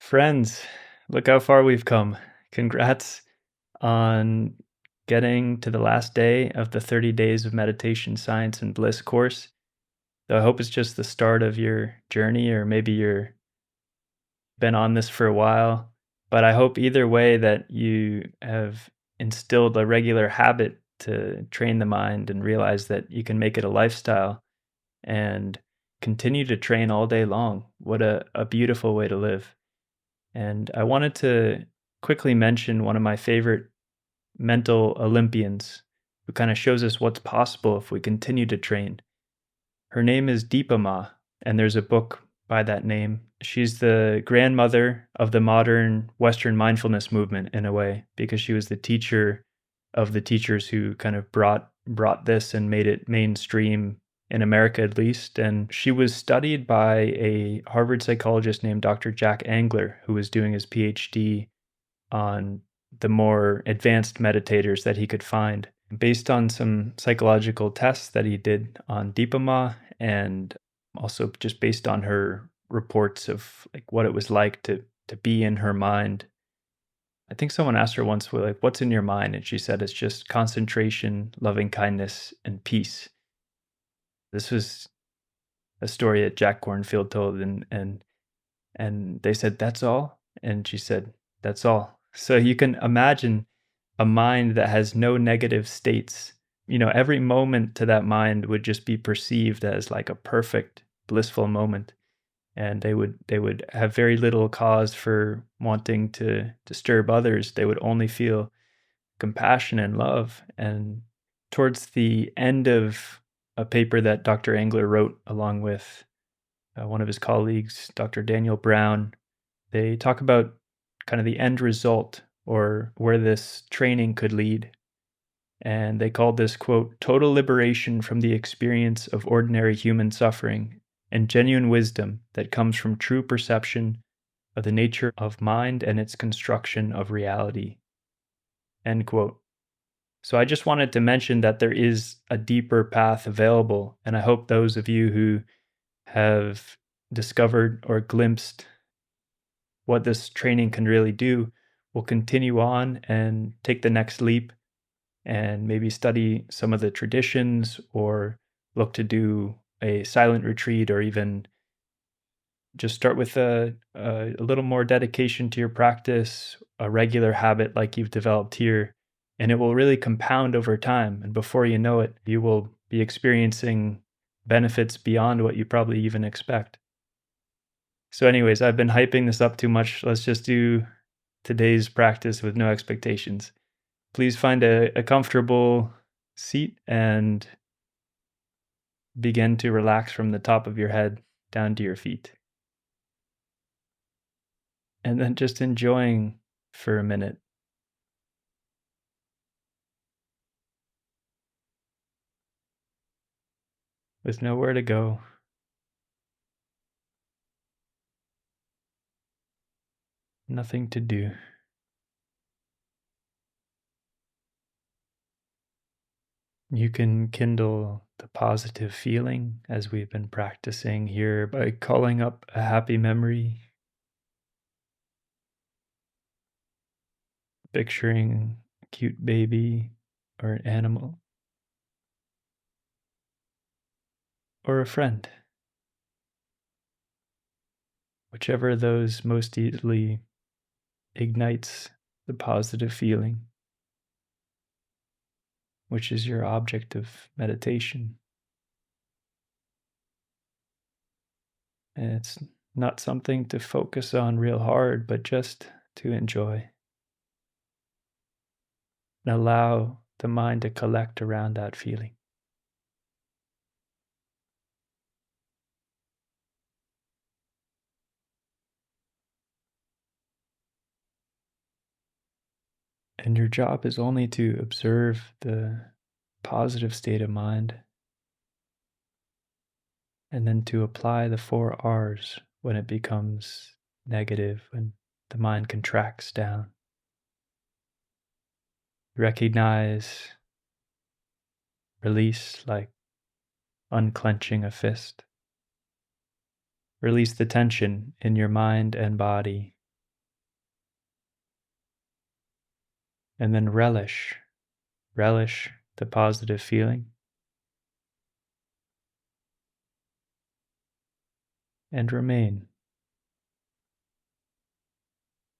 Friends, look how far we've come. Congrats on getting to the last day of the 30 days of meditation, science, and bliss course. So I hope it's just the start of your journey, or maybe you're been on this for a while. But I hope either way that you have instilled a regular habit to train the mind and realize that you can make it a lifestyle and continue to train all day long. What a beautiful way to live. And I wanted to quickly mention one of my favorite mental Olympians who kind of shows us what's possible if we continue to train. Her name is Dipa Ma, and there's a book by that name. She's the grandmother of the modern Western mindfulness movement in a way, because she was the teacher of the teachers who kind of brought this and made it mainstream in America at least. And she was studied by a Harvard psychologist named Dr. Jack Angler, who was doing his PhD on the more advanced meditators that he could find. Based on some psychological tests that he did on Dipa Ma, and also just based on her reports of like what it was like to be in her mind. I think someone asked her once, well, like, what's in your mind? And she said it's just concentration, loving kindness, and peace. This was a story that Jack Cornfield told, and they said, that's all? And she said, that's all. So you can imagine a mind that has no negative states. Every moment to that mind would just be perceived as like a perfect, blissful moment. And they would have very little cause for wanting to disturb others. They would only feel compassion and love. And towards the end of a paper that Dr. Engler wrote along with one of his colleagues, Dr. Daniel Brown, they talk about kind of the end result or where this training could lead. And they called this, quote, total liberation from the experience of ordinary human suffering and genuine wisdom that comes from true perception of the nature of mind and its construction of reality, end quote. So I just wanted to mention that there is a deeper path available, and I hope those of you who have discovered or glimpsed what this training can really do will continue on and take the next leap and maybe study some of the traditions or look to do a silent retreat, or even just start with a little more dedication to your practice, a regular habit like you've developed here, and it will really compound over time. And before you know it, you will be experiencing benefits beyond what you probably even expect. So anyways, I've been hyping this up too much. Let's just do today's practice with no expectations. Please find a comfortable seat and begin to relax from the top of your head down to your feet. And then just enjoying for a minute. With nowhere to go. Nothing to do. You can kindle the positive feeling as we've been practicing here by calling up a happy memory, picturing a cute baby or an animal or a friend. Whichever of those most easily ignites the positive feeling, which is your object of meditation. And it's not something to focus on real hard, but just to enjoy. And allow the mind to collect around that feeling. And your job is only to observe the positive state of mind, and then to apply the 4 R's when it becomes negative, when the mind contracts down. Recognize, release, like unclenching a fist. Release the tension in your mind and body And then relish. Relish the positive feeling. And remain.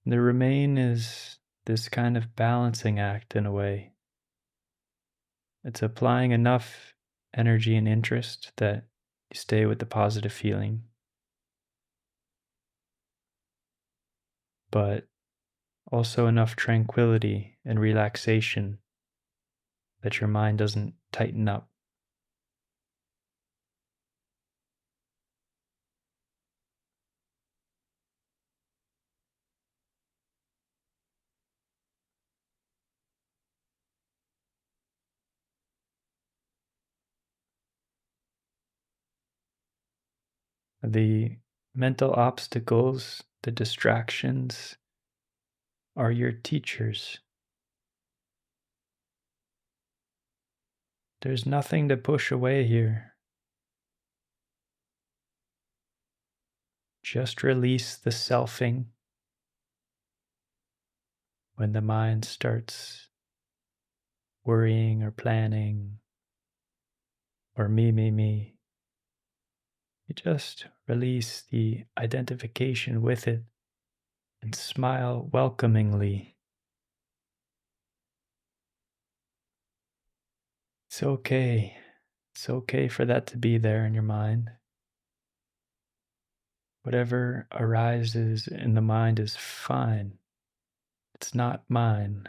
The remain is this kind of balancing act in a way. It's applying enough energy and interest that you stay with the positive feeling, but also enough tranquility and relaxation that your mind doesn't tighten up. The mental obstacles, the distractions, are your teachers. There's nothing to push away here. Just release the selfing when the mind starts worrying or planning or me. You just release the identification with it and smile welcomingly. It's okay. It's okay for that to be there in your mind. Whatever arises in the mind is fine. It's not mine.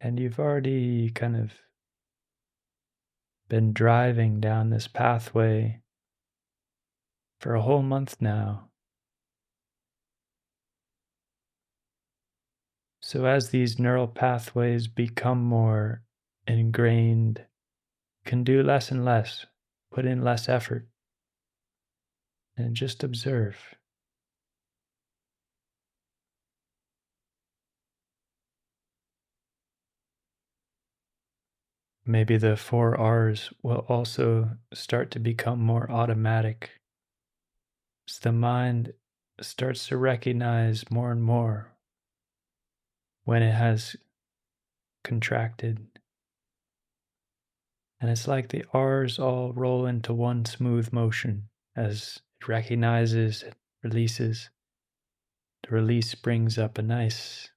And you've already kind of been driving down this pathway for a whole month now. So as these neural pathways become more ingrained, can do less and less, put in less effort, and just observe. Maybe the 4 R's will also start to become more automatic as the mind starts to recognize more and more when it has contracted. And it's like the R's all roll into one smooth motion as it recognizes, it releases. The release brings up a nice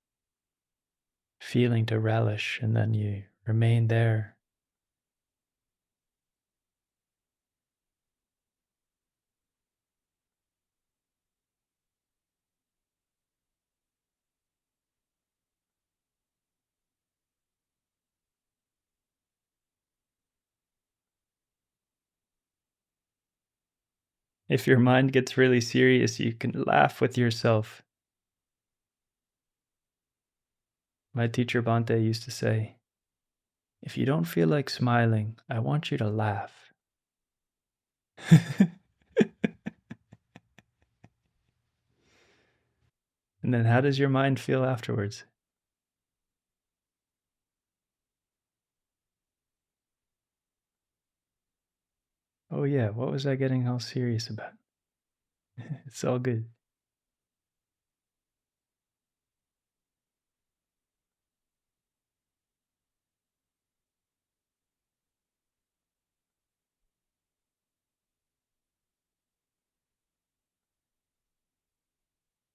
feeling to relish, and then you remain there. If your mind gets really serious, you can laugh with yourself. My teacher Bante used to say, if you don't feel like smiling, I want you to laugh. And then how does your mind feel afterwards? Oh, yeah, what was I getting all serious about? It's all good.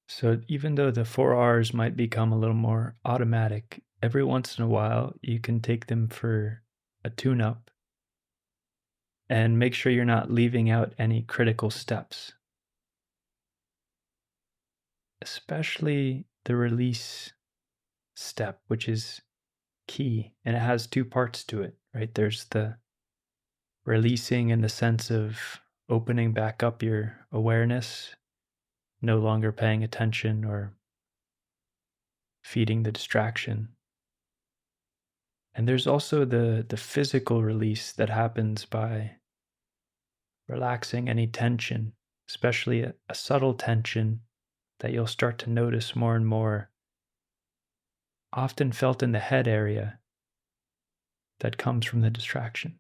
So even though the 4 R's might become a little more automatic, every once in a while you can take them for a tune up and make sure you're not leaving out any critical steps, especially the release step, which is key. And it has two parts to it, right? There's the releasing in the sense of opening back up your awareness, no longer paying attention or feeding the distraction. And there's also the physical release that happens by relaxing any tension, especially a subtle tension that you'll start to notice more and more, often felt in the head area, that comes from the distraction.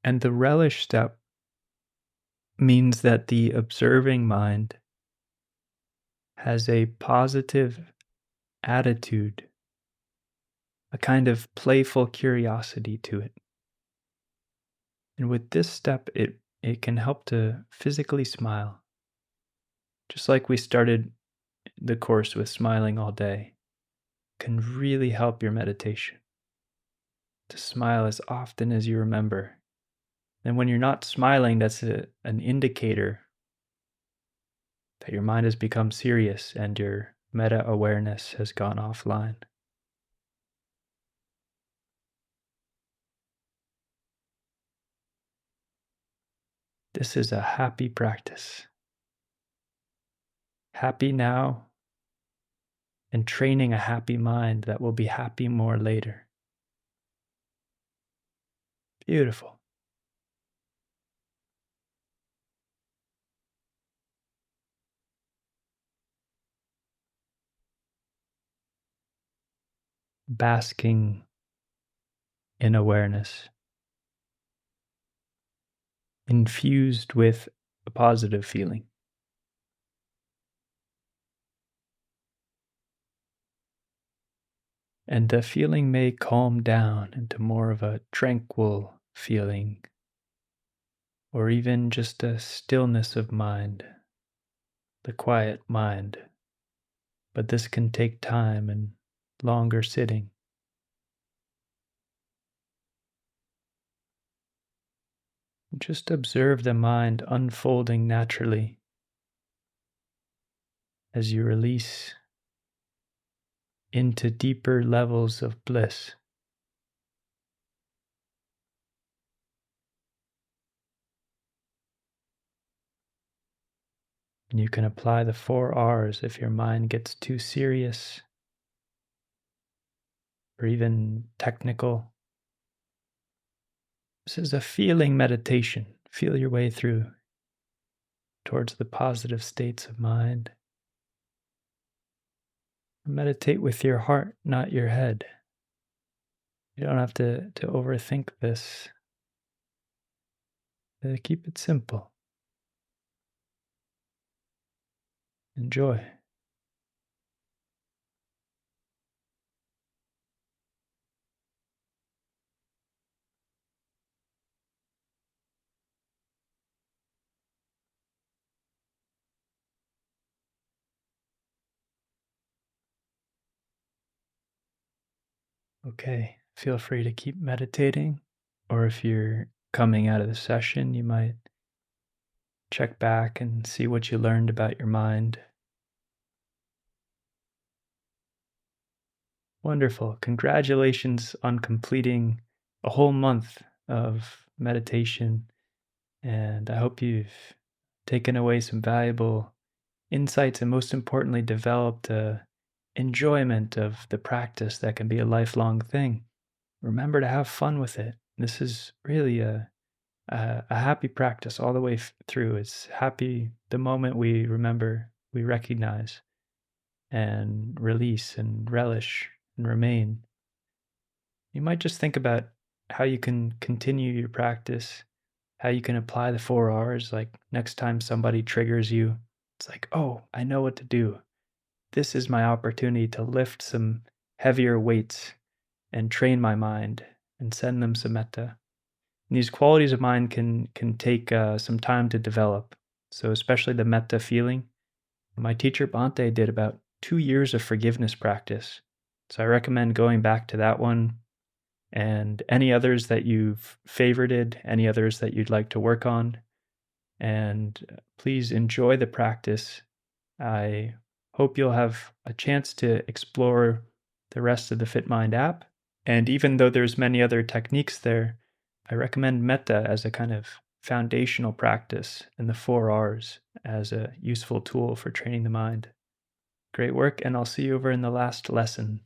And the relish step means that the observing mind has a positive attitude, a kind of playful curiosity to it. And with this step, it can help to physically smile, just like we started the course with smiling all day, can really help your meditation to smile as often as you remember. And when you're not smiling, that's an indicator that your mind has become serious and your meta awareness has gone offline. This is a happy practice. Happy now and training a happy mind that will be happy more later. Beautiful. Basking in awareness, infused with a positive feeling. And the feeling may calm down into more of a tranquil feeling, or even just a stillness of mind, the quiet mind. But this can take time and longer sitting. Just observe the mind unfolding naturally as you release into deeper levels of bliss. And you can apply the 4 R's if your mind gets too serious or even technical. This is a feeling meditation. Feel your way through towards the positive states of mind. Meditate with your heart, not your head. You don't have to overthink this. Keep it simple. Enjoy. Okay, feel free to keep meditating, or if you're coming out of the session, you might check back and see what you learned about your mind. Wonderful. Congratulations on completing a whole month of meditation. And I hope you've taken away some valuable insights and, most importantly, developed a enjoyment of the practice that can be a lifelong thing. Remember to have fun with it. This is really a happy practice all the way through. It's happy the moment we remember, we recognize, and release and relish and remain. You might just think about how you can continue your practice, how you can apply the 4 R's. Like next time somebody triggers you, it's like, oh, I know what to do. This is my opportunity to lift some heavier weights and train my mind and send them some metta. And these qualities of mind can take some time to develop. So especially the metta feeling. My teacher Bante did about 2 years of forgiveness practice. So I recommend going back to that one and any others that you've favorited, any others that you'd like to work on. And please enjoy the practice. I hope you'll have a chance to explore the rest of the FitMind app. And even though there's many other techniques there, I recommend metta as a kind of foundational practice and the 4 R's as a useful tool for training the mind. Great work, and I'll see you over in the last lesson.